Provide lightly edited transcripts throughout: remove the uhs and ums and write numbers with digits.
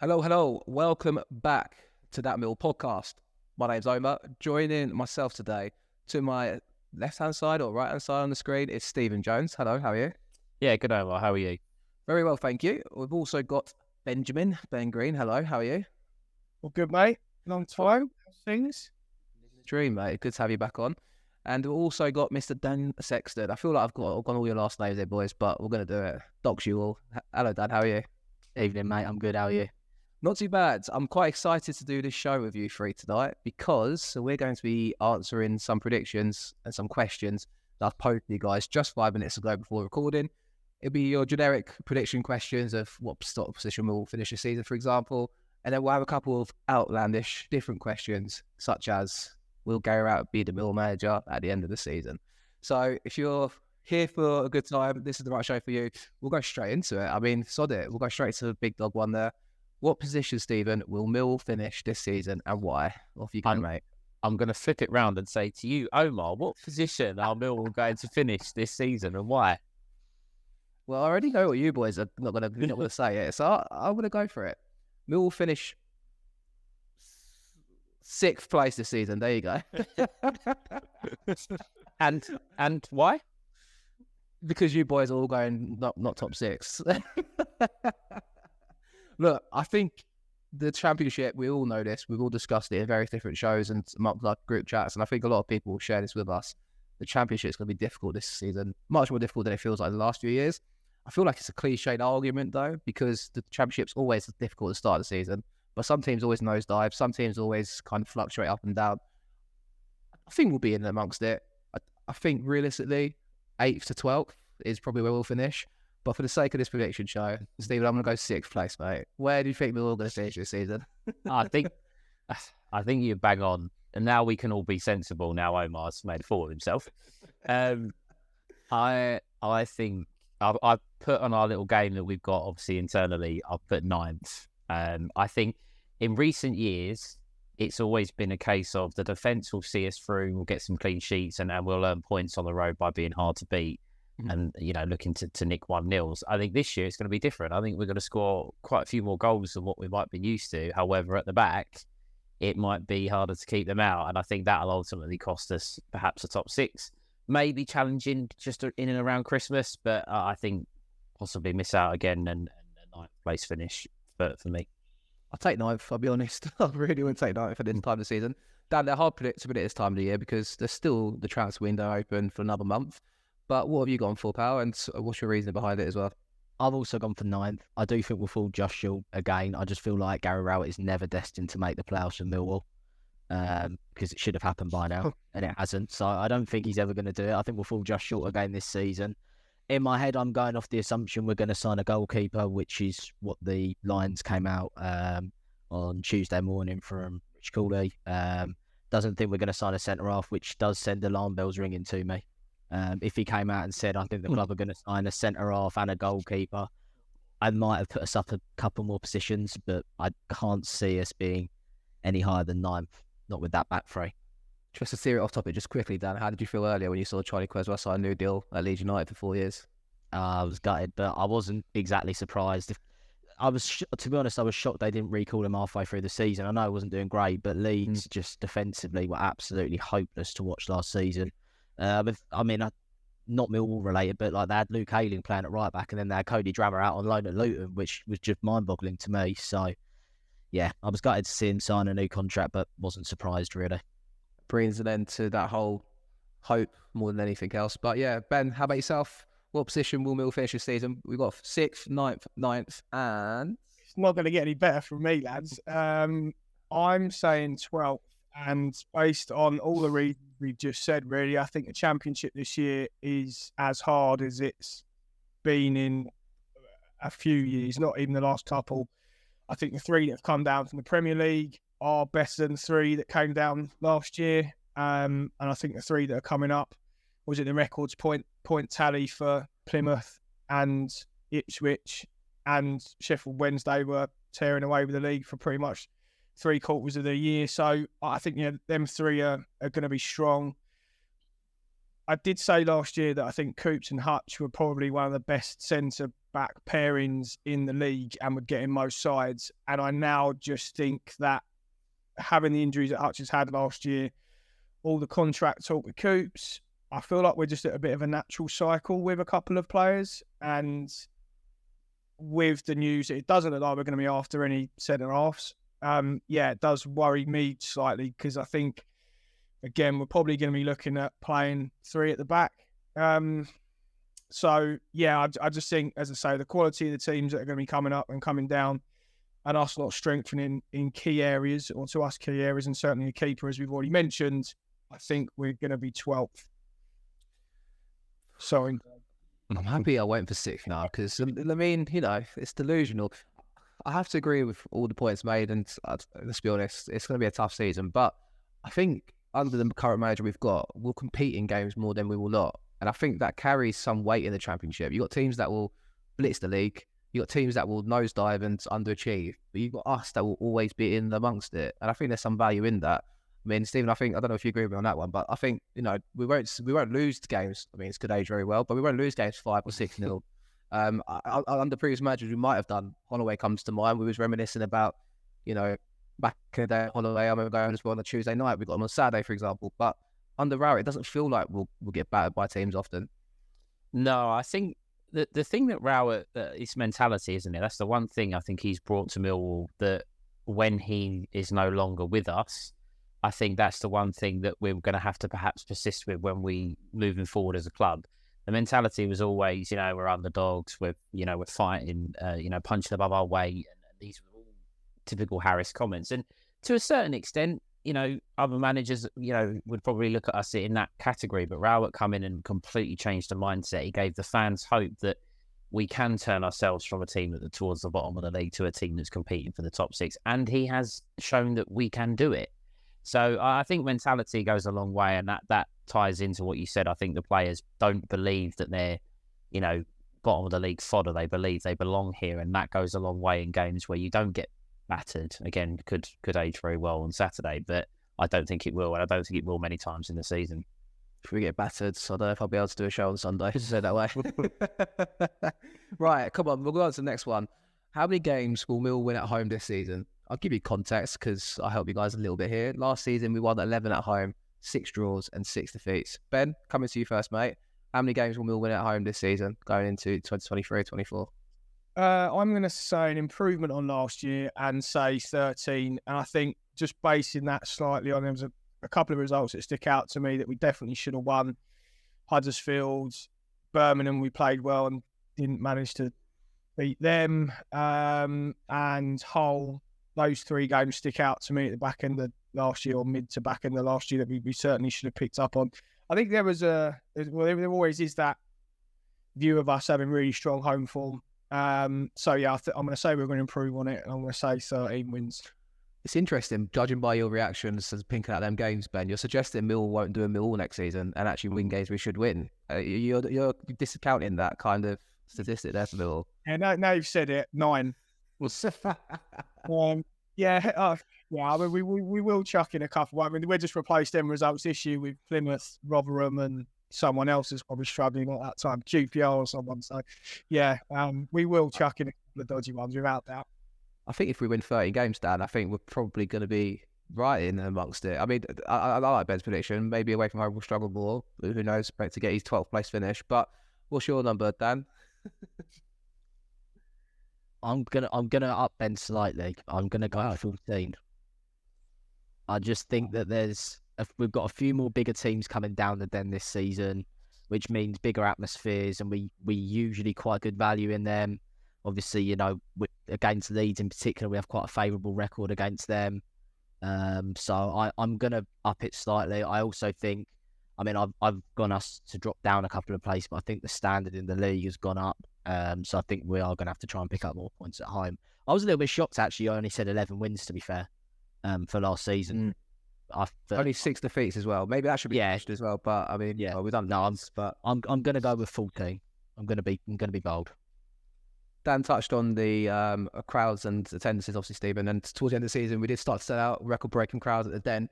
Hello, hello. Welcome back to That Mill podcast. My name's Omer. Joining myself today to my left-hand side or right-hand side on the screen is Stephen Jones. Hello, how are you? Yeah, good Omar. How are you? Very well, thank you. We've also got Ben Green. Hello, how are you? Well, good, mate. Long time. How's things? Dream, mate. Good to have you back on. And we've also got Mr. Dan Sexton. I feel like I've gone all your last names there, boys, but we're going to do it. Docs you all. Hello, Dan. How are you? Evening, mate. I'm good. How are you? Not too bad. I'm quite excited to do this show with you three tonight because we're going to be answering some predictions and some questions that I've posed to you guys just 5 minutes ago before recording. It'll be your generic prediction questions of what stock position we'll finish the season, for example. And then we'll have a couple of outlandish, different questions, such as will Gary Rowett be the Mill manager at the end of the season? So if you're here for a good time, this is the right show for you. We'll go straight into it. I mean, sod it. We'll go straight to the big dog one there. What position, Stephen, will Mill finish this season and why? Off you go, mate. I'm going to flip it round and say to you, Omar, what position are Millwall going to finish this season and why? Well, I already know what you boys are not going to say it, so I'm going to go for it. Mill will finish 6th place this season. There you go. And why? Because you boys are all going not top 6. Look, I think the championship, we all know this. We've all discussed it in various different shows and amongst like group chats, and I think a lot of people will share this with us. The championship is going to be difficult this season, much more difficult than it feels like the last few years. I feel like it's a cliched argument, though, because the championship's always difficult to start the season, but some teams always nosedive, some teams always kind of fluctuate up and down. I think we'll be in amongst it. I think realistically, 8th to 12th is probably where we'll finish. But for the sake of this prediction show, Stephen, I'm going to go 6th place, mate. Where do you think we're all going to finish this season? I think you bang on. And now we can all be sensible. Now Omar's made a fool of himself. I think I've put on our little game that we've got, obviously, internally, I've put 9th. I think in recent years, it's always been a case of the defence will see us through, we'll get some clean sheets, and we'll earn points on the road by being hard to beat. And, looking to nick 1-0. I think this year it's going to be different. I think we're going to score quite a few more goals than what we might be used to. However, at the back, it might be harder to keep them out. And I think that'll ultimately cost us perhaps a top 6. Maybe challenging just in and around Christmas, but I think possibly miss out again and a 9th place finish for me. I'll take 9th, I'll be honest. I really would take 9th at this time of the season. Dan, they're hard to predict this time of the year because there's still the transfer window open for another month. But what have you gone for, pal? And what's your reason behind it as well? I've also gone for 9th. I do think we'll fall just short again. I just feel like Gary Rowett is never destined to make the playoffs for Millwall because it should have happened by now, and it hasn't. So I don't think he's ever going to do it. I think we'll fall just short again this season. In my head, I'm going off the assumption we're going to sign a goalkeeper, which is what the lines came out on Tuesday morning from Rich Cooley. Doesn't think we're going to sign a centre-half, which does send alarm bells ringing to me. If he came out and said, I think the club are going to sign a centre-half and a goalkeeper, I might have put us up a couple more positions, but I can't see us being any higher than 9th, not with that back three. Just to steer it off topic, just quickly, Dan, how did you feel earlier when you saw Charlie Quezwa sign a new deal at Leeds United for 4 years? I was gutted, but I wasn't exactly surprised. To be honest, I was shocked they didn't recall him halfway through the season. I know he wasn't doing great, but Leeds just defensively were absolutely hopeless to watch last season. Not Millwall related, but like they had Luke Ayling playing at right back, and then they had Cody Drammer out on loan at Luton, which was just mind-boggling to me. So, yeah, I was gutted to see him sign a new contract, but wasn't surprised really. Brings an end to that whole hope more than anything else. But yeah, Ben, how about yourself? What position will Mill finish this season? We've got 6th, 9th, and It's not going to get any better from me, lads. I'm saying 12th, and based on all the reasons we've just said, really, I think the championship this year is as hard as it's been in a few years, not even the last couple. I think the 3 that have come down from the Premier League are better than the 3 that came down last year. And I think the 3 that are coming up, was it the records point tally for Plymouth and Ipswich and Sheffield Wednesday were tearing away with the league for pretty much 3/4 of the year. So I think them 3 are going to be strong. I did say last year that I think Coops and Hutch were probably one of the best centre-back pairings in the league and would get in most sides. And I now just think that having the injuries that Hutch has had last year, all the contract talk with Coops, I feel like we're just at a bit of a natural cycle with a couple of players. And with the news, it doesn't look like we're going to be after any centre-halves. It does worry me slightly because I think, again, we're probably going to be looking at playing 3 at the back. I just think, as I say, the quality of the teams that are going to be coming up and coming down, and us not strengthening in key areas, or to us key areas, and certainly a keeper, as we've already mentioned, I think we're going to be 12th. So I'm happy I went for 6th now because, I mean, it's delusional. I have to agree with all the points made, and let's be honest, it's going to be a tough season. But I think under the current manager we've got, we'll compete in games more than we will not. And I think that carries some weight in the Championship. You've got teams that will blitz the league. You've got teams that will nosedive and underachieve. But you've got us that will always be in amongst it. And I think there's some value in that. I mean, Stephen, I don't know if you agree with me on that one, but I think, we won't lose games. I mean, it's good age very well, but we won't lose games 5 or 6-0. Under previous managers, we might have done. Holloway comes to mind. We was reminiscing about, back in the day, Holloway. I remember going as well on a Tuesday night. We got them on Saturday, for example. But under Rowett, it doesn't feel like we'll get battered by teams often. No, I think the thing that Rowett, is mentality, isn't it? That's the one thing I think he's brought to Millwall, that when he is no longer with us, I think that's the one thing that we're going to have to perhaps persist with when we moving forward as a club. The mentality was always, we're underdogs, we're fighting, punching above our weight. And these were all typical Harris comments. And to a certain extent, other managers, would probably look at us in that category. But Rowett come in and completely changed the mindset. He gave the fans hope that we can turn ourselves from a team towards the bottom of the league to a team that's competing for the top 6. And he has shown that we can do it. So I think mentality goes a long way, and that ties into what you said. I think the players don't believe that they're, bottom of the league fodder. They believe they belong here, and that goes a long way in games where you don't get battered. Again, could age very well on Saturday, but I don't think it will, and I don't think it will many times in the season. If we get battered, so I don't know if I'll be able to do a show on Sunday. Say it that way. Right, come on, we'll go on to the next one. How many games will Mill win at home this season? I'll give you context because I'll help you guys a little bit here. Last season, we won 11 at home, 6 draws and 6 defeats. Ben, coming to you first, mate. How many games will Mill win at home this season going into 2023-24? I'm going to say an improvement on last year and say 13. And I think just basing that slightly on, there was a couple of results that stick out to me that we definitely should have won. Huddersfield, Birmingham, we played well and didn't manage to beat them. And Hull. Those 3 games stick out to me at the back end of last year, or mid to back end of last year, that we certainly should have picked up on. I think there there always is that view of us having really strong home form. I'm going to say we're going to improve on it, and I'm going to say 13 wins. It's interesting, judging by your reactions as pinking out them games, Ben. You're suggesting Millwall won't do a Millwall next season and actually win games we should win. You're discounting that kind of statistic there for Millwall. Yeah, now you've said it. 9. I mean, we will chuck in a couple. I mean, we just replaced them results this year with Plymouth, Rotherham, and someone else is probably struggling at that time, QPR or someone. So, we will chuck in a couple of dodgy ones without doubt. I think if we win 30 games, Dan, I think we're probably going to be right in amongst it. I mean, I like Ben's prediction. Maybe away from home we'll struggle more. Who knows? To get his 12th place finish. But what's your number, Dan? I'm gonna up Ben slightly. I'm gonna go 14. I just think that we've got a few more bigger teams coming down the den this season, which means bigger atmospheres, and we usually quite good value in them. Obviously, against Leeds in particular, we have quite a favourable record against them. So I'm gonna up it slightly. I also think, I've gone us to drop down a couple of places, but I think the standard in the league has gone up. So I think we are going to have to try and pick up more points at home. I was a little bit shocked, actually. I only said 11 wins, to be fair, for last season. Only 6 defeats as well. Maybe that should be changed as well. But I mean, we've done but I'm going to go with 14. I'm going to be bold. Dan touched on the crowds and attendances, obviously, Stephen. And towards the end of the season, we did start to sell out record-breaking crowds at the Den.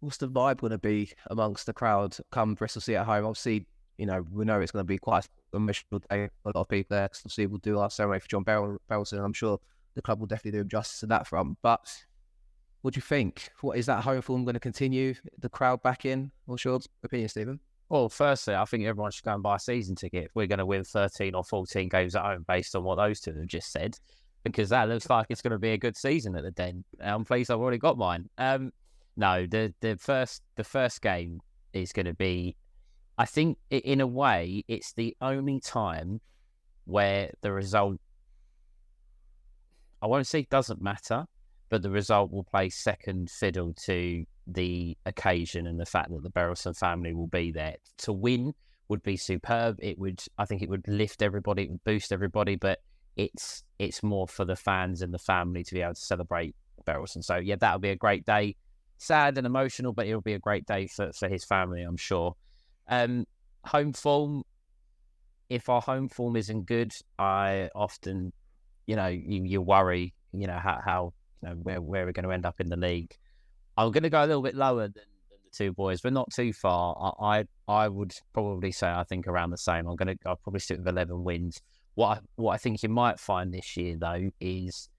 what's the vibe going to be amongst the crowd come Bristol City at home? Obviously, we know it's going to be quite an emotional day for a lot of people there. Because obviously, we'll do our ceremony for John Berylson, and I'm sure the club will definitely do him justice to that front. But what do you think? What is that home form going to continue? The crowd back in? What's your opinion, Stephen? Well, firstly, I think everyone should go and buy a season ticket if we're going to win 13 or 14 games at home based on what those two have just said, because that looks like it's going to be a good season at the Den. I'm pleased I've already got mine. No, the first game is going to be, I think, in a way, it's the only time where the result, I won't say doesn't matter, but the result will play second fiddle to the occasion and the fact that the Berylson family will be there. To win would be superb. I think it would lift everybody, it would boost everybody, but it's more for the fans and the family to be able to celebrate Berylson. So yeah, that'll be a great day. Sad and emotional, but it'll be a great day for his family, I'm sure. Home form, if our home form isn't good, I often, you worry, how where we're going to end up in the league. I'm going to go a little bit lower than the two boys, but not too far. I would probably say, I think, around the same. I'll probably stick with 11 wins. What I think you might find this year, though, is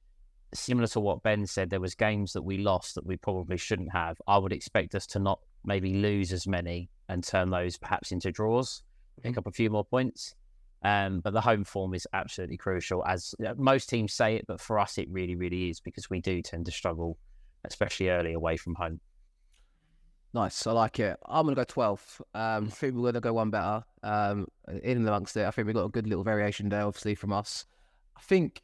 similar to what Ben said. There was games that we lost that we probably shouldn't have. I would expect us to not maybe lose as many and turn those perhaps into draws, pick up a few more points. But the home form is absolutely crucial, as most teams say it, but for us it really, really is, because we do tend to struggle, especially early away from home. Nice, I like it. I'm going to go 12. I think we're going to go one better in and amongst it. I think we've got a good little variation there, obviously, from us. I think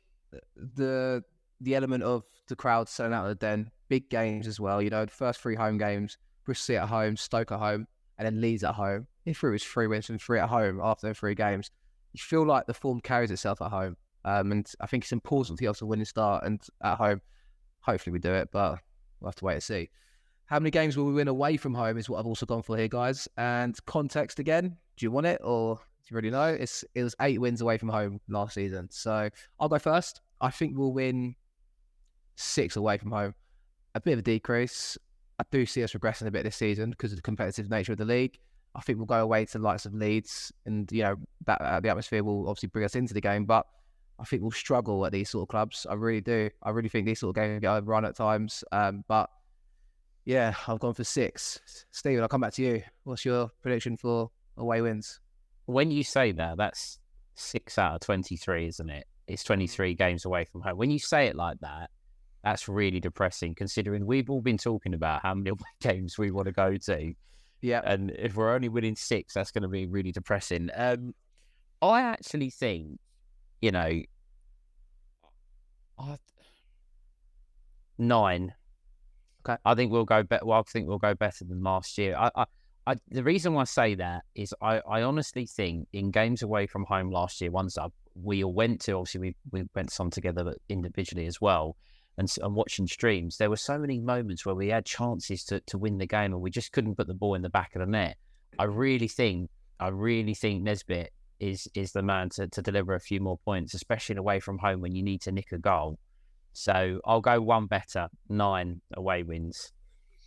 the element of the crowd selling out of the Den, big games as well. The first 3 home games, Bristol City at home, Stoke at home, and then Leeds at home. If it was 3 wins and 3 at home after those 3 games, you feel like the form carries itself at home. And I think it's important to get off to a winning start, and at home, hopefully we do it, but we'll have to wait and see. How many games will we win away from home is what I've also gone for here, guys. And context again, do you want it, or do you already know? It was 8 wins away from home last season. So I'll go first. I think we'll win 6 away from home. A bit of a decrease. I do see us regressing a bit this season because of the competitive nature of the league. I think we'll go away to the likes of Leeds, and that the atmosphere will obviously bring us into the game, but I think we'll struggle at these sort of clubs. I really do. I really think these sort of games get overrun at times. But yeah, I've gone for 6. Stephen, I'll come back to you. What's your prediction for away wins? When you say that, that's 6 out of 23, isn't it? It's 23 games away from home. When you say it like that, that's really depressing, considering we've all been talking about how many away games we want to go to. Yeah. And if we're only winning 6, that's going to be really depressing. I actually think, 9. Okay. I think we'll go better. Well, I think we'll go better than last year. The reason why I say that is I honestly think in games away from home last year, ones that we all went to, obviously we went some together, but individually as well, and watching streams, there were so many moments where we had chances to win the game and we just couldn't put the ball in the back of the net. I really think Nesbitt is the man to deliver a few more points, especially away from home when you need to nick a goal. So I'll go 1 better, 9 away wins.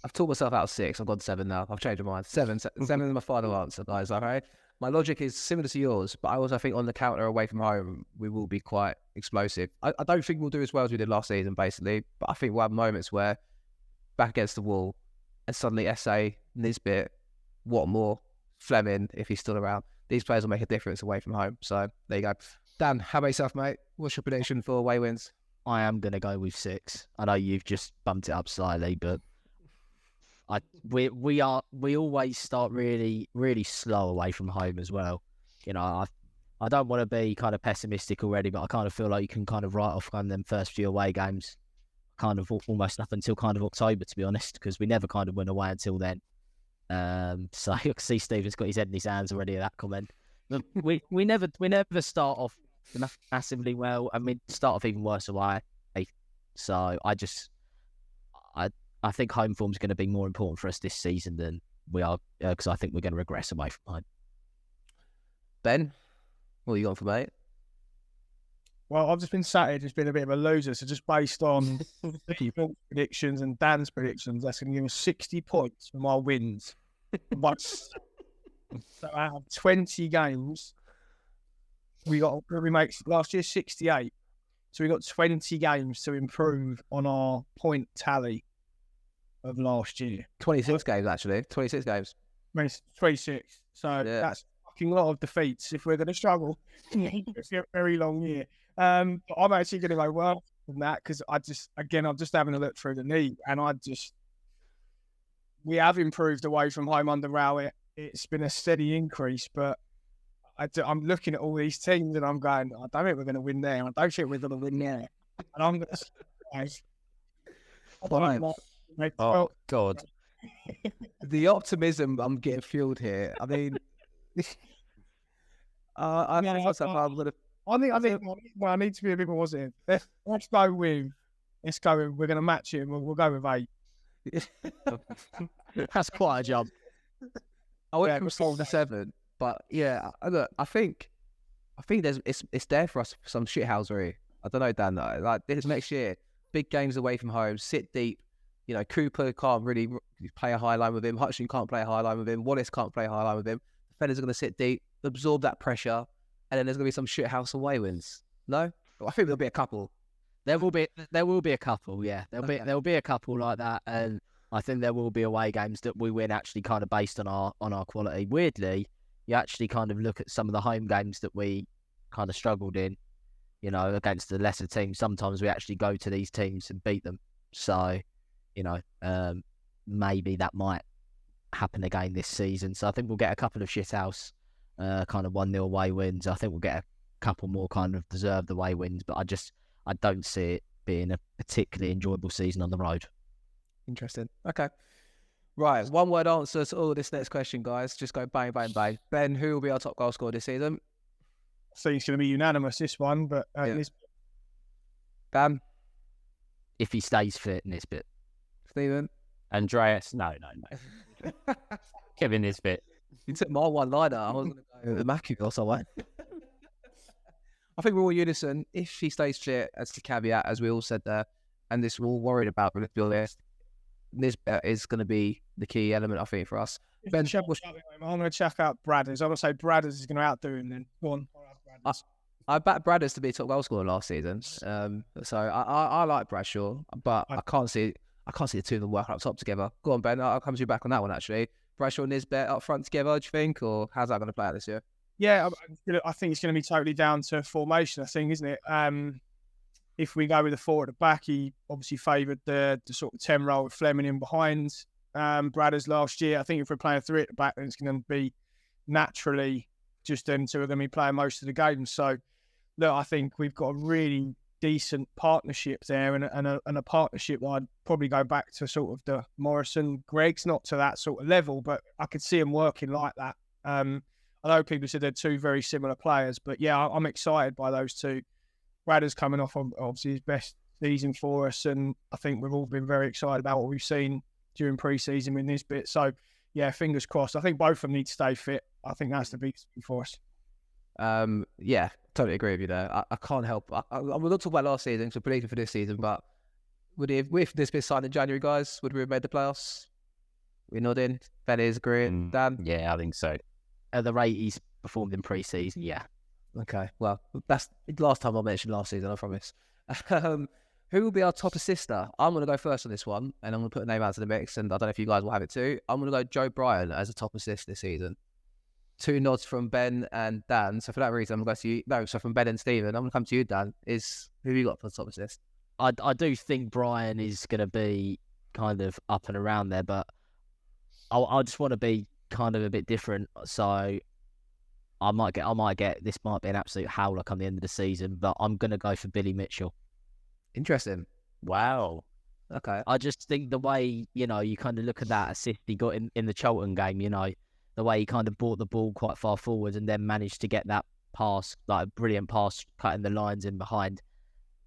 I've talked myself out of 6. I've gone 7 now. I've changed my mind. 7 is my final answer, guys. Okay. My logic is similar to yours, but I also think on the counter away from home, we will be quite explosive. I don't think we'll do as well as we did last season, basically, but I think we'll have moments where back against the wall and suddenly SA, Nisbet, Watmore, Fleming, if he's still around, these players will make a difference away from home. So there you go. Dan, how about yourself, mate? What's your prediction for away wins? I am going to go with 6. I know you've just bumped it up slightly, but we always start really, really slow away from home as well. I don't want to be kind of pessimistic already, but I kind of feel like you can kind of write off kind of them first few away games kind of almost up until kind of October, to be honest, because we never kind of went away until then. So you can see Stephen's got his head in his hands already at that comment. We never start off massively well, and we start off even worse away. So I think home form's going to be more important for us this season than we are, because I think we're going to regress away from home. Ben, what are you on for, mate? Well, I've just been sat here, just been a bit of a loser. So just based on people's predictions and Dan's predictions, that's going to give us 60 points for my wins. But so out of 20 games, we make last year 68. So we got 20 games to improve on our point tally of last year. 26 games, actually. 26 games. 26. So that's a fucking lot of defeats if we're going to struggle. It's a very long year. But I'm actually going to go well from that because I'm just having a look through the league and we have improved away from home under Rowett. It's been a steady increase, but I'm looking at all these teams and I'm going, I don't think we're going to win there. I don't think we're going to win there. And I'm going to Oh, God. The optimism I'm getting fueled here. I mean, I think I need to be a bit more positive. Let's go with, we're going to match it and we'll go with 8. That's quite a jump. I went from 4 to 7, but yeah, look, I think it's there for us for some shithousery. I don't know, Dan. Though. Like this next year, big games away from home, sit deep. You know, Cooper can't really play a high line with him. Hutchinson can't play a high line with him. Wallace can't play a high line with him. Defenders are going to sit deep, absorb that pressure, and then there's going to be some shithouse away wins. No, I think there'll be a couple. There will be a couple. Yeah, there'll be a couple like that, and I think there will be away games that we win actually kind of based on our quality. Weirdly, you actually kind of look at some of the home games that we kind of struggled in. You know, against the lesser teams, sometimes we actually go to these teams and beat them. So, you know, maybe that might happen again this season. So I think we'll get a couple of shithouse kind of 1-0 away wins. I think we'll get a couple more kind of deserved away wins, but I don't see it being a particularly enjoyable season on the road. Interesting. Okay. Right. 1-word answer to all this next question, guys. Just go bang, bang, bang. Ben, who will be our top goal scorer this season? I think it's going to be unanimous, this one, but Dan? If he stays fit, Nisbet. Stephen? Andreas? No. Kevin Nisbet. You took my one-liner. I was going to go with Mackie or someone. I think we're all unison. If he stays fit, as the caveat, as we all said there, and this we're all worried about, but let's be honest, Nisbet is going to be the key element, I think, for us. Ben, I'm going to check out Bradders. I'm going to say Bradders is going to outdo him then. Go on. I backed Bradders to be top goal scorer last season. So I like Bradshaw, but I can't see the two of them working up top together. Go on, Ben. I'll come to you back on that one, actually. Bradshaw and Nisbet up front together, do you think? Or how's that going to play out this year? Yeah, I think it's going to be totally down to formation, I think, isn't it? If we go with the 4 at the back, he obviously favoured the sort of 10 role with Fleming in behind Bradders last year. I think if we're playing 3 at the back, then it's going to be naturally just them two are going to be playing most of the games. So, look, I think we've got a really decent partnership there and a partnership that I'd probably go back to sort of the Morrison-Greggs, not to that sort of level, but I could see them working like that. I know people said they're two very similar players, but yeah, I'm excited by those two. Bradders coming off obviously his best season for us, and I think we've all been very excited about what we've seen during pre-season with this bit. So yeah, fingers crossed. I think both of them need to stay fit. I think that's the biggest thing for us. Yeah, totally agree with you there. I can't help. We'll not talk about last season, so predicting for this season, but if this bit signed in January, guys, would we have made the playoffs? We're nodding. Ben is agreeing. Dan? Yeah, I think so. At the rate he's performed in pre-season, yeah. Okay, well, that's the last time I mentioned last season, I promise. Who will be our top assister? I'm going to go first on this one, and I'm going to put a name out to the mix, and I don't know if you guys will have it too. I'm going to go Joe Bryan as a top assist this season. 2 nods from Ben and Dan, so for that reason, I'm going to go to you. No, so from Ben and Stephen, I'm going to come to you, Dan. Who you got for the top assist? I do think Bryan is going to be kind of up and around there, but I just want to be kind of a bit different, so I might get this might be an absolute howler come the end of the season, but I'm going to go for Billy Mitchell. Interesting. Wow. Okay. I just think the way, you kind of look at that assist he got in the Charlton game, the way he kind of brought the ball quite far forward and then managed to get that pass, like a brilliant pass, cutting the lines in behind.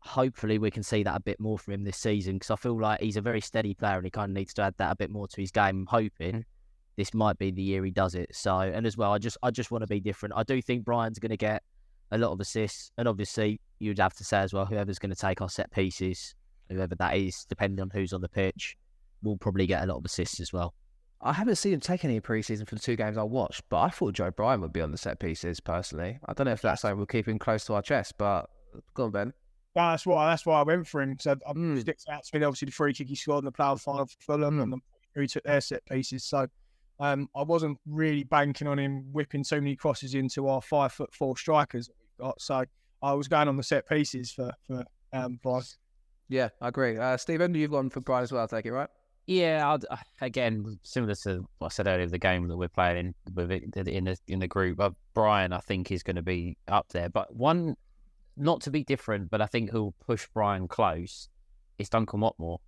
Hopefully we can see that a bit more from him this season, because I feel like he's a very steady player and he kind of needs to add that a bit more to his game. I'm hoping this might be the year he does it. So, and as well, I just want to be different. I do think Bryan's going to get a lot of assists, and obviously, you'd have to say as well, whoever's going to take our set pieces, whoever that is, depending on who's on the pitch, will probably get a lot of assists as well. I haven't seen him take any pre-season for the 2 games I watched, but I thought Joe Bryan would be on the set pieces personally. I don't know if that's something we'll keep him close to our chest, but go on, Ben. Well, that's why I went for him. So sticks out to me. Obviously, the free kick he scored in the playoff final for Fulham, and who took their set pieces. So I wasn't really banking on him whipping so many crosses into our 5'4" strikers that we've got. So I was going on the set pieces for Bryan. Yeah, I agree. Stephen, you've gone for Bryan as well, I take it, right? Yeah, again, similar to what I said earlier, the game that we're playing in the group, Bryan, I think, is going to be up there. But one, not to be different, but I think who'll push Bryan close is Duncan Watmore.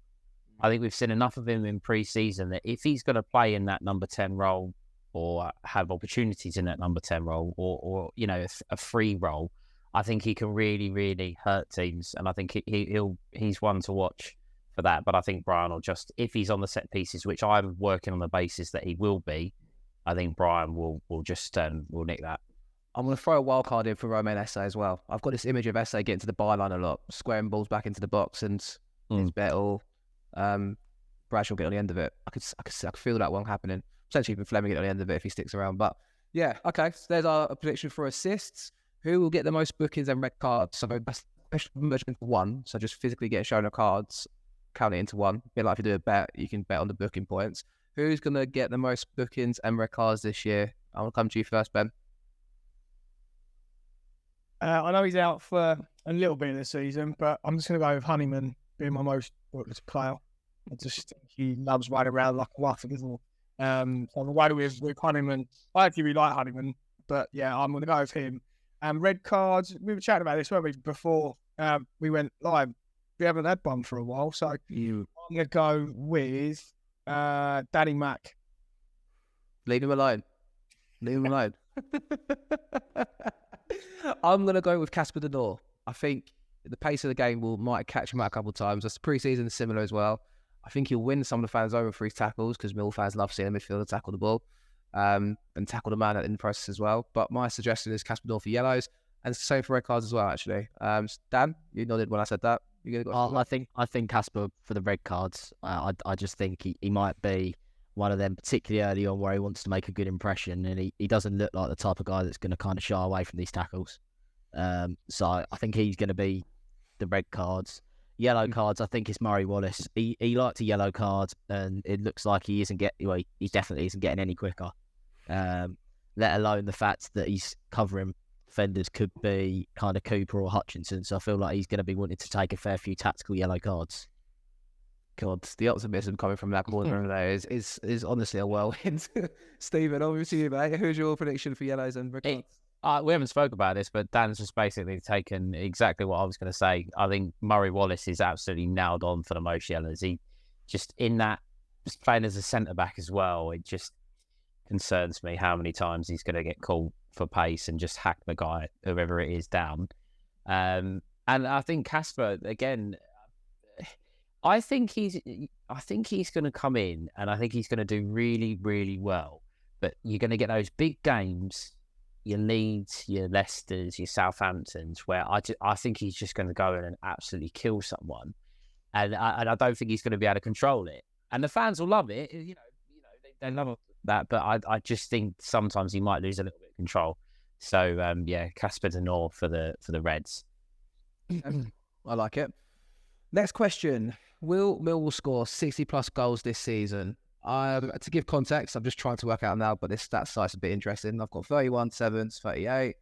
I think we've seen enough of him in pre-season that if he's going to play in that number 10 role or have opportunities in that number 10 role or a free role, I think he can really, really hurt teams. And I think he's one to watch for that. But I think Bryan will just, if he's on the set pieces, which I'm working on the basis that he will be, I think Bryan will just will nick that. I'm going to throw a wild card in for Romain Esse as well. I've got this image of Esse getting to the byline a lot, squaring balls back into the box, and it's better. Bradshaw get on the end of it. I could feel that one happening. Potentially even Fleming get on the end of it if he sticks around. But yeah, okay. So there's our prediction for assists. Who will get the most bookings and red cards? So best measurement for 1. So just physically get shown the cards, count it into 1. A bit like if you do a bet, you can bet on the booking points. Who's going to get the most bookings and red cards this year? I'll come to you first, Ben. I know he's out for a little bit of the season, but I'm just going to go with Honeyman being my most booked player. I just think he loves riding around like a waffle, isn't he? On the way with Honeyman, I actually really like Honeyman, but yeah, I'm going to go with him. Red cards, we were chatting about this, weren't we, before we went live. We haven't had one for a while, so I'm going to go with Danny Mack. Leave him alone. I'm going to go with Casper De Norre. I think the pace of the game might catch him out a couple of times. The pre-season is similar as well. I think he'll win some of the fans over for his tackles because Mill fans love seeing a midfielder tackle the ball and tackle the man in the process as well. But my suggestion is Casper De Norre for yellows, and it's the same for red cards as well, actually. Dan, you nodded when I said that. I think Casper for the red cards. I just think he might be one of them, particularly early on, where he wants to make a good impression, and he doesn't look like the type of guy that's going to kind of shy away from these tackles. So I think he's going to be the red cards. Yellow cards, I think it's Murray Wallace. He liked a yellow card, and it looks like he definitely isn't getting any quicker. Let alone the fact that he's covering defenders could be kind of Cooper or Hutchinson. So I feel like he's going to be wanting to take a fair few tactical yellow cards. God, the optimism coming from that corner there is honestly a whirlwind. Stephen, over to you, mate. Who's your prediction for yellows and red cards? We haven't spoke about this, but Dan's just basically taken exactly what I was going to say. I think Murray Wallace is absolutely nailed on for the most yellows. He just just playing as a centre-back as well, it just concerns me how many times he's going to get called for pace and just hack the guy, whoever it is, down. And I think Casper, again, I think he's going to come in and I think he's going to do really, really well. But you're going to get those big games, your Leeds, your Leicesters, your Southamptons, where I think he's just going to go in and absolutely kill someone, and I don't think he's going to be able to control it. And the fans will love it, they love that. But I just think sometimes he might lose a little bit of control. So yeah, Casper De Norre for the Reds. I like it. Next question: Will Millwall score 60+ goals this season? To give context, I'm just trying to work out now, but this stat site's a bit interesting. I've got 31 sevens, 38,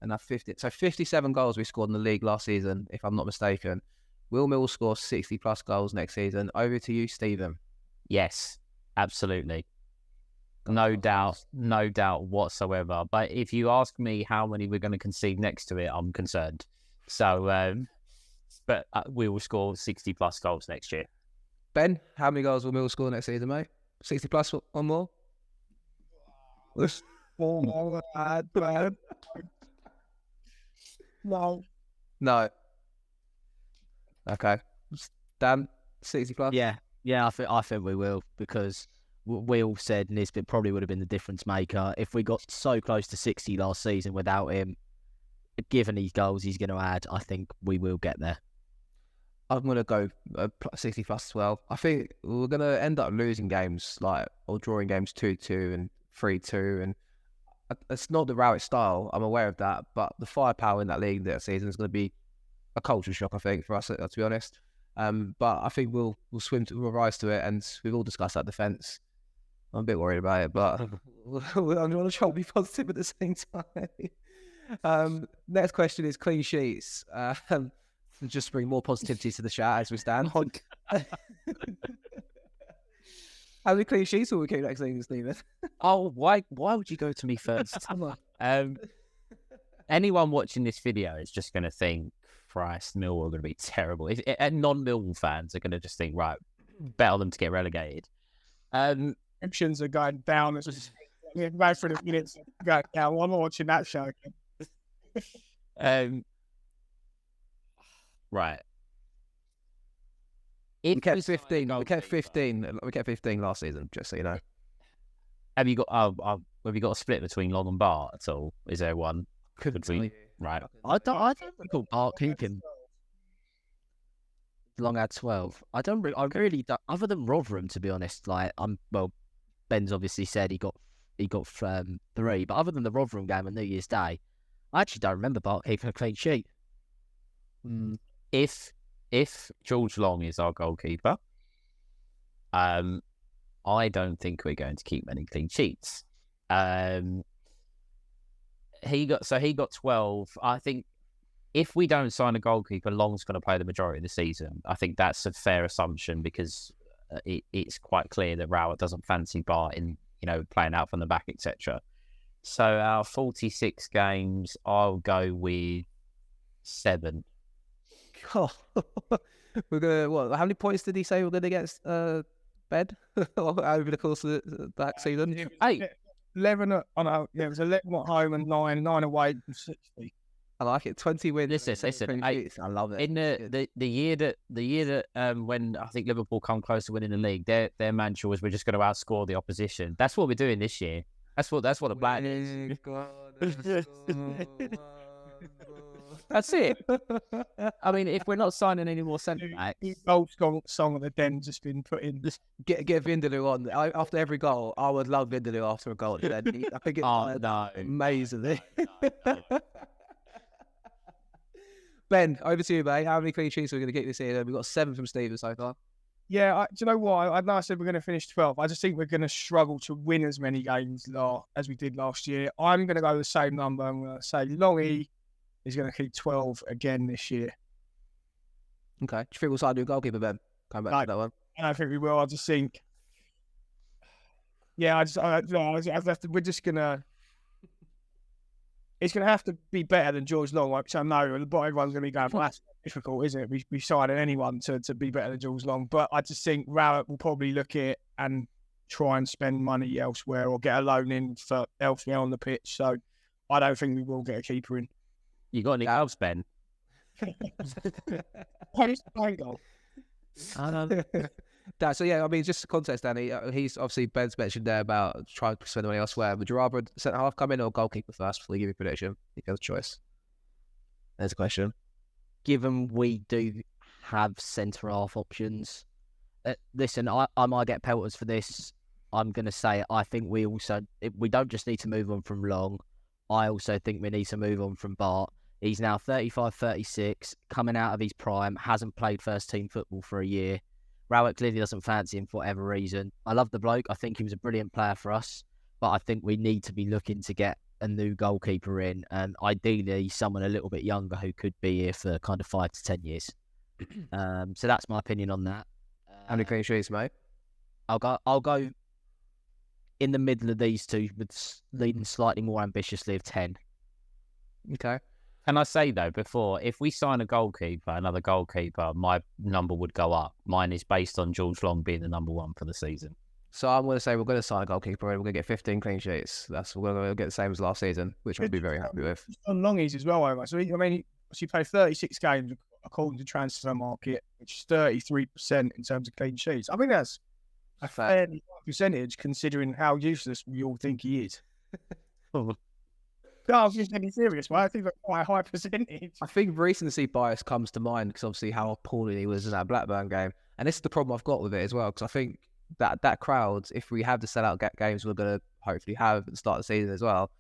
and I've 50. So 57 goals we scored in the league last season, if I'm not mistaken. Will Millwall score 60+ goals next season? Over to you, Stephen. Yes, absolutely. No doubt whatsoever. But if you ask me how many we're going to concede next to it, I'm concerned. So, but we will score 60+ goals next year. Ben, how many goals will Millwall score next season, mate? 60+ or more? No. Okay. Dan, 60+? Yeah. I think we will, because we all said Nisbet probably would have been the difference maker. If we got so close to 60 last season without him, given these goals he's going to add, I think we will get there. I'm going to go 60 plus 12. I think we're going to end up losing games or drawing games 2-2 and 3-2. And it's not the Rowett style. I'm aware of that. But the firepower in that league that season is going to be a culture shock, I think, for us, to be honest. But I think we'll rise to it. And we've all discussed that defence. I'm a bit worried about it, but I'm going to try to be positive at the same time. Next question is clean sheets. Just bring more positivity to the chat as we stand. How many clean sheets will we keep next season, Stephen? Oh, why would you go to me first? Anyone watching this video is just going to think, Christ, Millwall are going to be terrible. Non-Millwall fans are going to just think, right, bet on them to get relegated. Options are going down. It's just going for the minutes. Going down. I'm watching that show again. Right. We kept 15. We kept 15. We kept 15 last season. Just so you know. Have you got? Have you got a split between Long and Bart at all? Is there one? Could we? Right. I don't recall Bart keeping. Long had 12. I really don't. Other than Rotherham, to be honest, Ben's obviously said he got 3, but other than the Rotherham game on New Year's Day, I actually don't remember Bart keeping a clean sheet. If George Long is our goalkeeper, I don't think we're going to keep many clean sheets. He got 12. I think if we don't sign a goalkeeper, Long's going to play the majority of the season. I think that's a fair assumption because it's quite clear that Rowett doesn't fancy Bart in, playing out from the back, etc. So our 46 games, I'll go with 7. Oh, we're gonna what? How many points did he say we're gonna get Ben over the course of the back season? 8. 11 it was 11 at home and 9 away from 60. I like it. 20 wins. Listen, 8. I love it. In the year that when I think Liverpool come close to winning the league, their mantra was we're just going to outscore the opposition. That's what we're doing this year. That's what the plan is. That's it. I mean, if we're not signing any more centre backs, Old song of the Den just been put in. Just get Vindaloo on after every goal. I would love Vindaloo after a goal. I think it's amazing. No. Ben, over to you, mate. How many clean sheets are we going to get this year? We've got 7 from Steven so far. Yeah, do you know what? I know I said we're going to finish 12. I just think we're going to struggle to win as many games as we did last year. I'm going to go the same number. I'm going to say Longy is going to keep 12 again this year. Okay. Do you think we'll sign a new goalkeeper, Ben? Come back to that one. I don't think we will. I just think... Yeah, we're just going to... It's going to have to be better than George Long, which I know everyone's going to be going, well, that's difficult, isn't it? We signing anyone to be better than George Long. But I just think Rowett will probably look at it and try and spend money elsewhere or get a loan in for elsewhere on the pitch. So I don't think we will get a keeper in. You got any gloves, Ben? So yeah, I mean, just the context, Danny. He's obviously Ben's mentioned there about trying to spend money elsewhere. Would you rather centre half come in or goalkeeper first before you give your prediction? You have a choice. There's a question. Given we do have centre half options, listen, I might get pelters for this. I'm going to say I think we don't just need to move on from Long. I also think we need to move on from Bart. He's now 35, 36, coming out of his prime, hasn't played first team football for a year. Rowett clearly doesn't fancy him for whatever reason. I love the bloke. I think he was a brilliant player for us, but I think we need to be looking to get a new goalkeeper in, and ideally someone a little bit younger who could be here for kind of 5 to 10 years. So that's my opinion on that. How many clean sheets, mate? I'll go in the middle of these two, with leading slightly more ambitiously of 10. Okay. Can I say, though, before, if we sign another goalkeeper, my number would go up. Mine is based on George Long being the number 1 for the season. So I'm going to say we're going to sign a goalkeeper and we're going to get 15 clean sheets. We're going to get the same as last season, which I'd be very happy with. On Longies as well, Omer. So, he played 36 games according to Transfer Market, which is 33% in terms of clean sheets. I think that's a fairly high percentage considering how useless we all think he is. No, I'm just getting serious, right? I think that's quite a high percentage. I think recency bias comes to mind because obviously how poorly he was in that Blackburn game. And this is the problem I've got with it as well, because I think that crowd, if we have the sellout games we're going to hopefully have at the start of the season as well,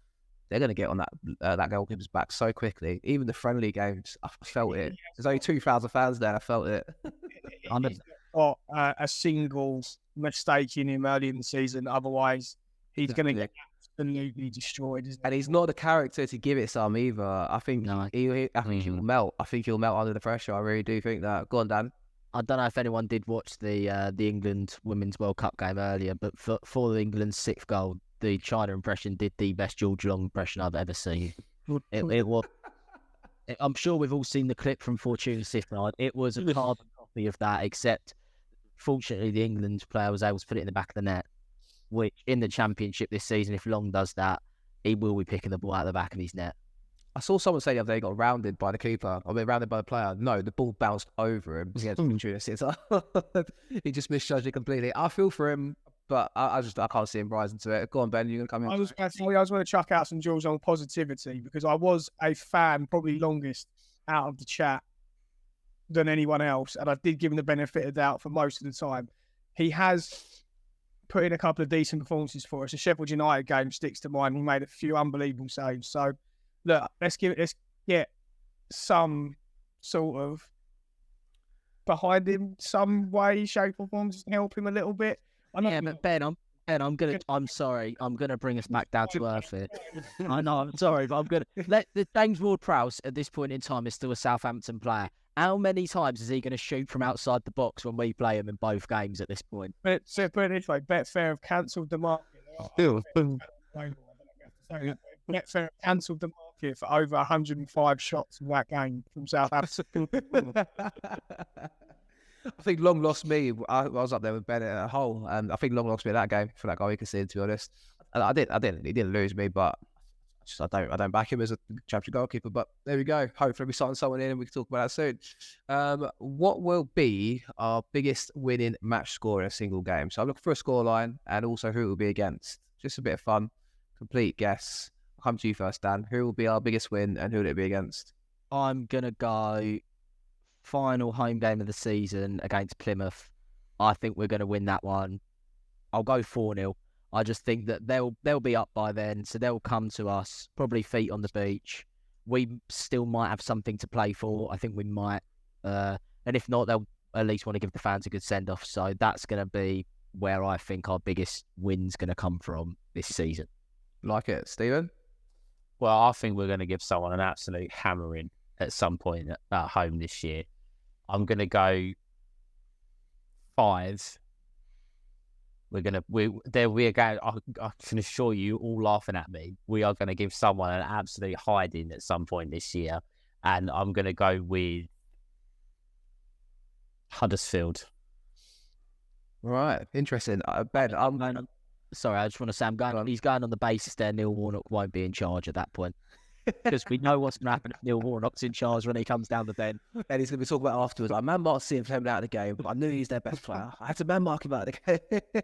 they're going to get on that goalkeeper's back so quickly. Even the friendly games, I felt it. There's only 2,000 fans there. I felt it. He's got a single mistake in him early in the season. Otherwise, he's going to get absolutely destroyed. And he's not the character to give it some either. I think he'll melt. I think he'll melt under the pressure. I really do think that. Go on, Dan. I don't know if anyone did watch the England Women's World Cup game earlier, but for England's 6th goal, the China impression did the best George Long impression I've ever seen. It was. I'm sure we've all seen the clip from Fortuna Sittard. It was a carbon copy of that, except fortunately the England player was able to put it in the back of the net, which in the Championship this season, if Long does that, he will be picking the ball out of the back of his net. I saw someone say the other day he got rounded by the keeper. I mean, rounded by the player. No, the ball bounced over him against Fortuna Sittard. He just misjudged it completely. I feel for him, but I can't see him rising to it. Go on, Ben, you're going to come in. I was going to chuck out some Jules on positivity because I was a fan, probably longest out of the chat than anyone else, and I did give him the benefit of doubt for most of the time. He has put in a couple of decent performances for us. The Sheffield United game sticks to mind. He made a few unbelievable saves. So, look, let's get some sort of behind him, some way, shape, or form, just help him a little bit. Yeah, but Ben, I'm sorry. I'm gonna bring us back down to earth here. I know, I'm sorry, but I'm gonna let the James Ward-Prowse at this point in time is still a Southampton player. How many times is he going to shoot from outside the box when we play him in both games at this point? But so put it this way, Betfair have cancelled the market. Betfair have cancelled the market for over 105 shots in that game from Southampton. I think Long lost me. I was up there with Bennett at Hull, and I think Long lost me that game for that goal he conceded, to be honest. And he didn't lose me, but I don't back him as a championship goalkeeper. But there we go. Hopefully we sign someone in and we can talk about that soon. What will be our biggest winning match score in a single game? So I'm looking for a scoreline and also who it will be against. Just a bit of fun. Complete guess. I'll come to you first, Dan. Who will be our biggest win and who will it be against? I'm gonna go final home game of the season against Plymouth. I think we're going to win that one. I'll go 4-0. I just think that they'll be up by then, so they'll come to us, probably feet on the beach. We still might have something to play for. I think we might. And if not, they'll at least want to give the fans a good send-off. So that's going to be where I think our biggest win's going to come from this season. Like it. Stephen? Well, I think we're going to give someone an absolute hammering at some point at home this year. I'm going to go 5. I can assure you, all laughing at me, we are going to give someone an absolute hiding at some point this year. And I'm going to go with Huddersfield. Right. Interesting. Ben, sorry, I just want to say he's going on the basis there Neil Warnock won't be in charge at that point. Because we know what's going to happen if Neil Warnock's in charge when he comes down the den. And he's going to be talking about afterwards. Like, man marked him coming out of the game, but I knew he's their best player. I had to man mark him out of the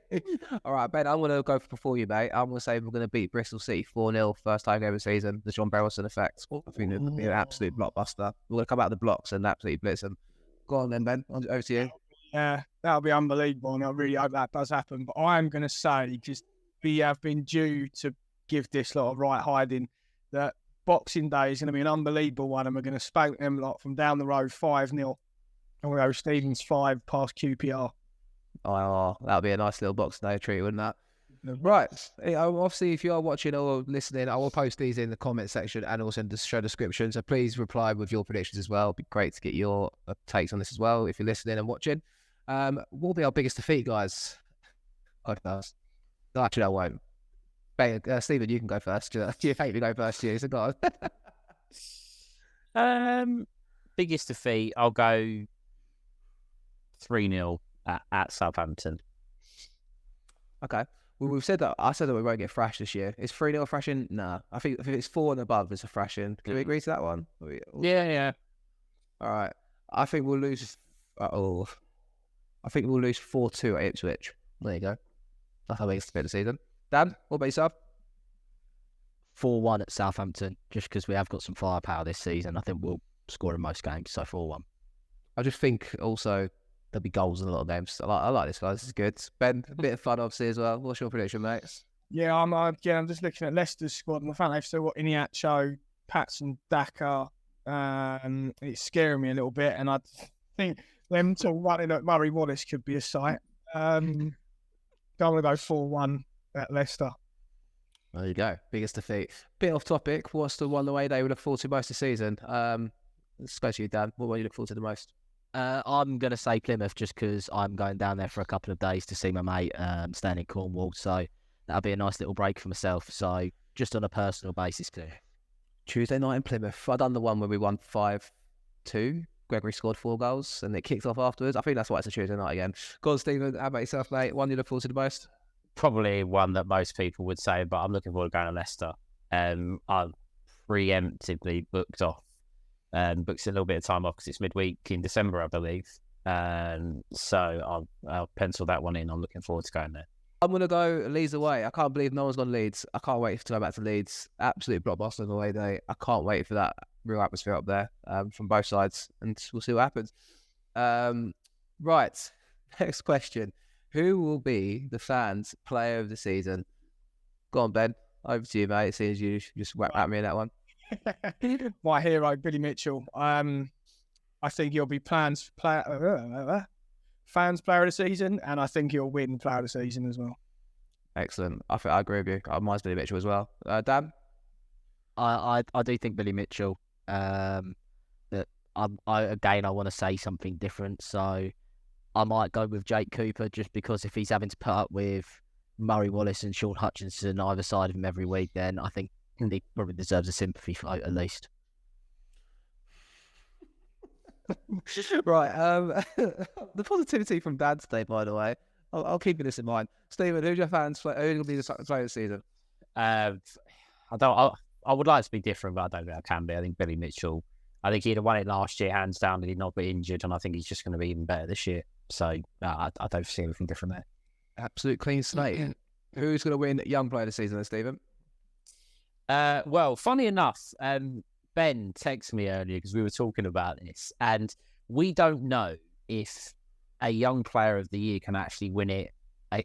game. All right, Ben, I'm going to go for you, mate. I'm going to say we're going to beat Bristol City 4-0, first time game of the season. The John Barrelson effect. I think it'll be an absolute blockbuster. We're going to come out of the blocks and absolutely blitz them. Go on then, Ben. Over to you. Yeah, that'll be unbelievable, and I really hope that does happen. But I'm going to say, just we have been due to give this lot of right hiding, that Boxing Day is going to be an unbelievable one, and we're going to spank them lot from down the road 5-0. And we'll go Stevens 5 past QPR. Oh, that'll be a nice little Boxing Day treat, wouldn't that? Right. Obviously, if you are watching or listening, I will post these in the comment section and also in the show description. So please reply with your predictions as well. It'd be great to get your takes on this as well if you're listening and watching. What will be our biggest defeat, guys? Podcast. No, actually, I won't. Stephen, you can go first. Do you hate me go first? So go on. Biggest defeat, I'll go 3-0 at Southampton. Okay. Well, we've said that. I said that we won't get thrashed this year. Is 3-0 thrashing? Nah. I think if it's 4 and above, it's a thrashing. Can we agree to that one? Yeah. All right. I think we'll lose. I think we'll lose 4-2 at Ipswich. There you go. That's how we expect the season. Dan, what about yourself? 4-1 at Southampton, just because we have got some firepower this season. I think we'll score in most games, so 4-1. I just think also there'll be goals in a lot of games. I like this, guys. This is good. Ben, a bit of fun, obviously, as well. What's your prediction, mate? Yeah, I'm just looking at Leicester's squad, and I think they've still got Iniacho, Patson, Daka. It's scaring me a little bit, and I think them two running at Murray Wallace could be a sight. Don't want to go 4-1 at Leicester. There you go. Biggest defeat. Bit off topic. What's the one away day we look forward to most this season? Especially Dan. What you look forward to the most? I'm going to say Plymouth just because I'm going down there for a couple of days to see my mate staying in Cornwall. So that'll be a nice little break for myself. So just on a personal basis too. Tuesday night in Plymouth. I done the one where we won 5-2. Gregory scored 4 goals and it kicked off afterwards. I think that's why it's a Tuesday night again. Go on, Stephen. How about yourself, mate? One you look forward to the most? Probably one that most people would say, but I'm looking forward to going to Leicester. I've preemptively booked a little bit of time off because it's midweek in December, I believe. So I'll pencil that one in. I'm looking forward to going there. I'm going to go Leeds away. I can't believe no one's gone Leeds. I can't wait to go back to Leeds. Absolute blockbuster on the way day. I can't wait for that real atmosphere up there from both sides, and we'll see what happens. Right, next question. Who will be the fans' player of the season? Go on, Ben. Over to you, mate. It seems you just whacked at me in that one. My hero, Billy Mitchell. I think he'll be fans player of the season, and I think he'll win player of the season as well. Excellent. I agree with you. Mine's Billy Mitchell as well. Dan? I do think Billy Mitchell. That I want to say something different, so I might go with Jake Cooper just because if he's having to put up with Murray Wallace and Sean Hutchinson either side of him every week, then I think he probably deserves a sympathy vote at least. Right. The positivity from Dan today, by the way. I'll keep this in mind. Stephen, who's your fans? Who's going to be the player of the season? I would like to be different, but I don't think I can be. I think Billy Mitchell. I think he'd have won it last year, hands down, and he'd not be injured, and I think he's just going to be even better this year. So I don't see anything different there. Absolute clean slate. Who's going to win Young Player of the Season, then, Stephen? Well, funny enough, Ben texted me earlier because we were talking about this, and we don't know if a Young Player of the Year can actually win it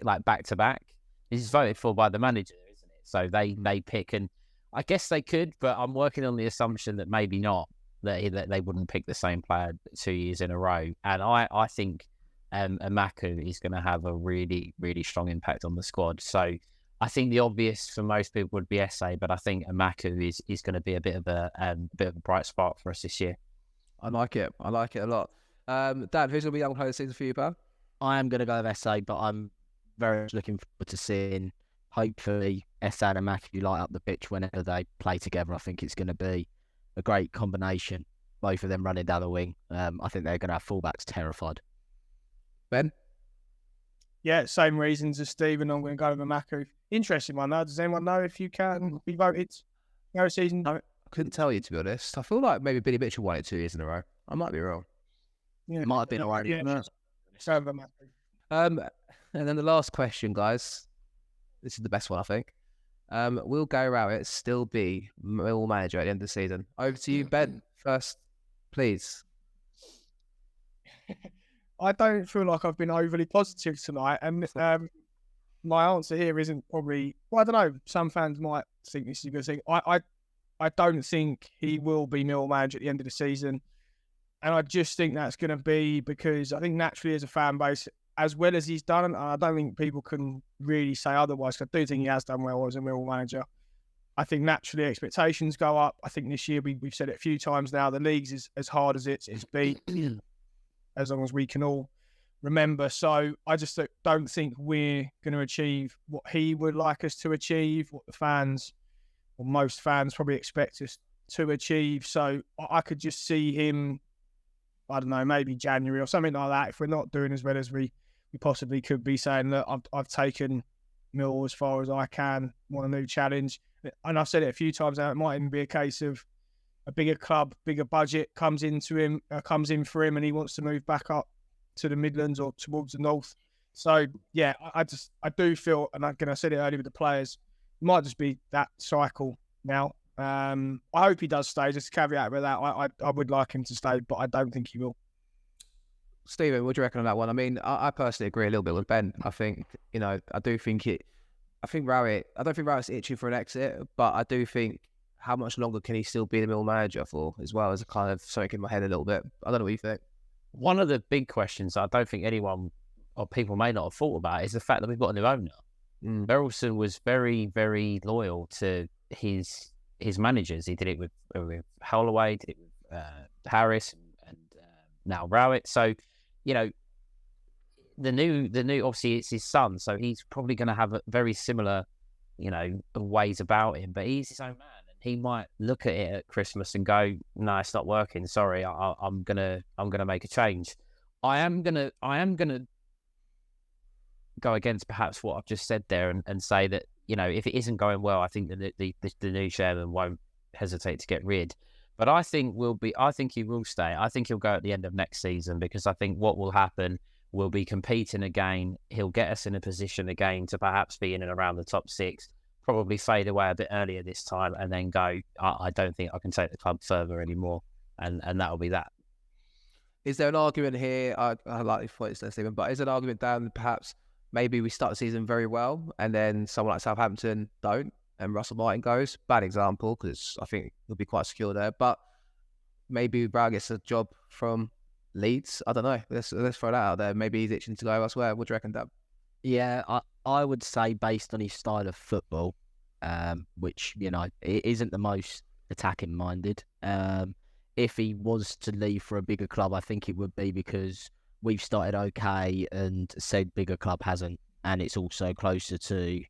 like back to back. This is voted for by the manager, isn't it? So they pick, and I guess they could, but I'm working on the assumption that maybe not, that they wouldn't pick the same player 2 years in a row. And I think Amaku is going to have a really, really strong impact on the squad. So I think the obvious for most people would be SA, but I think Amaku is going to be a bit of a bright spot for us this year. I like it. I like it a lot. Dan, who's going to be Young Player of the Season for you, pal? I am going to go with SA, but I'm very much looking forward to seeing, hopefully, SA and Amaku light up the pitch whenever they play together. I think it's going to be a great combination, both of them running down the wing. I think they're going to have fullbacks terrified. Ben? Yeah, same reasons as Stephen. I'm going to go with Amaku. Interesting one, though. Does anyone know if you can be voted no season? No, I couldn't tell you, to be honest. I feel like maybe Billy Mitchell won it 2 years in a row. I might be wrong. Yeah. It might have been already. Yeah. So with Amaku. And then the last question, guys. This is the best one, I think. Will Gary Rowett still be Millwall manager at the end of the season? Over to you, Ben. First, please. I don't feel like I've been overly positive tonight, and my answer here isn't probably. Well, I don't know. Some fans might think this is a good thing. I don't think he will be Millwall manager at the end of the season, and I just think that's going to be because I think naturally as a fan base, as well as he's done, and I don't think people can really say otherwise. I do think he has done well as a Millwall manager. I think naturally expectations go up. I think this year we've said it a few times now. The league's is as hard as it's been, as long as we can all remember. So I just don't think we're going to achieve what he would like us to achieve, what the fans, or most fans probably expect us to achieve. So I could just see him, I don't know, maybe January or something like that. If we're not doing as well as we possibly could be, saying that I've taken Millwall as far as I can, want a new challenge. And I've said it a few times now, it might even be a case of a bigger club, bigger budget comes in for him, and he wants to move back up to the Midlands or towards the north. So yeah, I do feel, and again I said it earlier with the players, it might just be that cycle now. I hope he does stay. Just a caveat with that, I would like him to stay, but I don't think he will. Stephen, what do you reckon on that one? I mean, I personally agree a little bit with Ben. I think, I think Rowett, I don't think Rowett's itching for an exit, but I do think how much longer can he still be the Millwall manager for, as well, as a kind of something in my head a little bit. I don't know what you think. One of the big questions I don't think anyone or people may not have thought about is the fact that we've got a new owner. Berylson was very, very loyal to his managers. He did it with Holloway, did it with Harris, and now Rowett. So, the new obviously it's his son, so he's probably going to have a very similar, ways about him. But he's his own man, and he might look at it at Christmas and go, "No, it's not working. Sorry, I'm gonna make a change." I am gonna go against perhaps what I've just said there and say that if it isn't going well, I think that the new chairman won't hesitate to get rid. But I think he will stay. I think he'll go at the end of next season, because I think what will happen, we'll be competing again. He'll get us in a position again to perhaps be in and around the top 6, probably fade away a bit earlier this time, and then go, I don't think I can take the club further anymore. And that'll be that. Is there an argument here? I like your points there, Stephen, but is there an argument down perhaps maybe we start the season very well and then someone like Southampton don't, and Russell Martin goes? Bad example, because I think he'll be quite secure there. But maybe Brown gets a job from Leeds. I don't know. Let's throw that out there. Maybe he's itching to go elsewhere. What do you reckon, Dan? Yeah, I would say based on his style of football, which, it isn't the most attacking minded. If he was to leave for a bigger club, I think it would be because we've started okay and said bigger club hasn't, and it's also closer to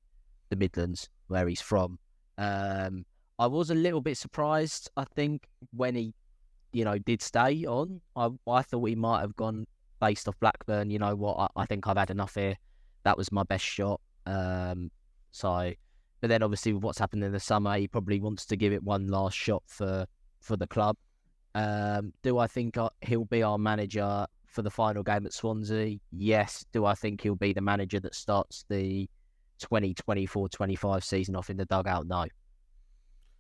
the Midlands where he's from. I was a little bit surprised, I think, when he, did stay on. I thought he might have gone based off Blackburn. You know what? I think I've had enough here. That was my best shot. But then obviously with what's happened in the summer, he probably wants to give it one last shot for the club. Do I think he'll be our manager for the final game at Swansea? Yes. Do I think he'll be the manager that starts the 2024-25 season off in the dugout? No.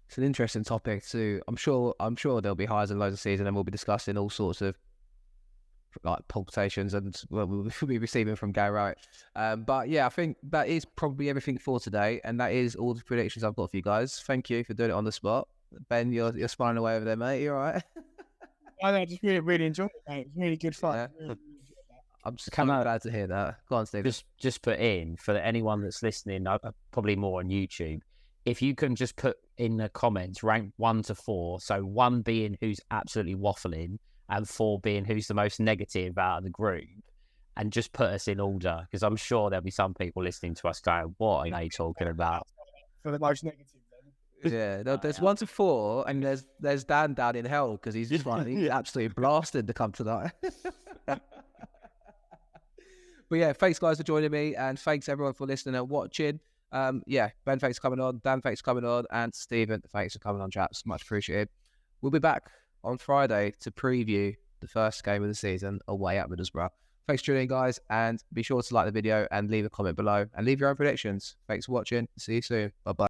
It's an interesting topic too. I'm sure there'll be highs and lows of season, and we'll be discussing all sorts of like palpitations and we'll be receiving from Gary Rowett. But yeah, I think that is probably everything for today, and that is all the predictions I've got for you guys. Thank you for doing it on the spot. Ben, you're smiling away over there, mate. You all right? I just really enjoyed it, mate. It was really good fun. Yeah. Really I'm just glad to hear that. Go on, Steve. Just put in, for anyone that's listening, probably more on YouTube, if you can just put in the comments, rank 1 to 4. So 1 being who's absolutely waffling, and 4 being who's the most negative out of the group, and just put us in order, because I'm sure there'll be some people listening to us going, "What are they talking about?" for the most negative. Yeah, there's 1 to 4, and there's Dan down in hell because he's just he's absolutely blasted to come tonight. But yeah, thanks guys for joining me, and thanks everyone for listening and watching. Ben, thanks for coming on. Dan, thanks for coming on, and Stephen, thanks for coming on, chaps. Much appreciated. We'll be back on Friday to preview the first game of the season away at Middlesbrough. Thanks for tuning in, guys, and be sure to like the video and leave a comment below and leave your own predictions. Thanks for watching. See you soon. Bye-bye.